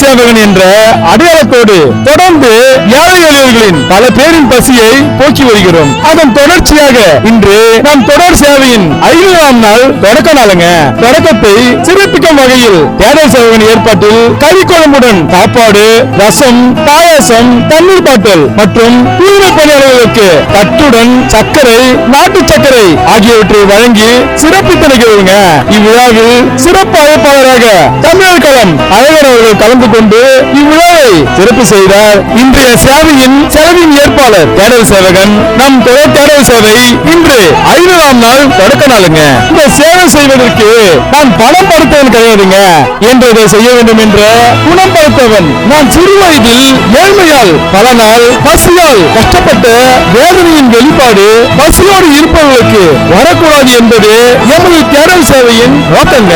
சேவகன் என்ற அடையாளத்தோடு தொடர்ந்து ஏழை எளியவர்களின் பல பேரின் பசியை போக்கி வருகிறோம். அதன் தொடர்ச்சியாக இன்று நம் தொடர் சேவையின் 5ஆம் நாள் தொடக்க நாளுங்க. தொடக்கத்தை சிறப்பிக்கும் வகையில் தேடல் சேவகன் ஏற்பாட்டில் கறிக்குழம்புடன் சாப்பாடு, ரசம், பாயாசம், தண்ணீர் பாட்டல் மற்றும் தூய்மை பணியாளர்களுக்கு தட்டுடன் சர்க்கரை, நாட்டு சர்க்கரை ஆகியவற்றை வழங்கி சிறப்பித்து நிகழ்வுங்க. இவ்விழாவில் சிறப்பு அழைப்பாளராக தமிழர் களம் அழகர் அவர்கள் கலந்து கொண்டு இவ்விழாவை சிறப்பு செய்தார். இன்றைய சேவையின் செலவின் ஏற்பாளர் தேடல் சேவகன். நம் தொடர் தேடல் சேவை இன்று 5ஆம் நாள் தொடக்க நாளுங்க. இந்த சேவை செய்வதற்கு நான் பணம் படுத்தவன் கிடையாதுங்க. என்றதை செய்ய வேண்டும் என்ற குணம் படுத்தவன். நான் சிறு வயதில் ஏழ்மையால் பல நாள் பசியால் கஷ்டப்பட்ட வேதனையின் வெளிப்பாடு பசியோடு இருப்பவர்களுக்கு வரக்கூடாது என்பது எமது தேடல் சேவையின் நோக்கங்க.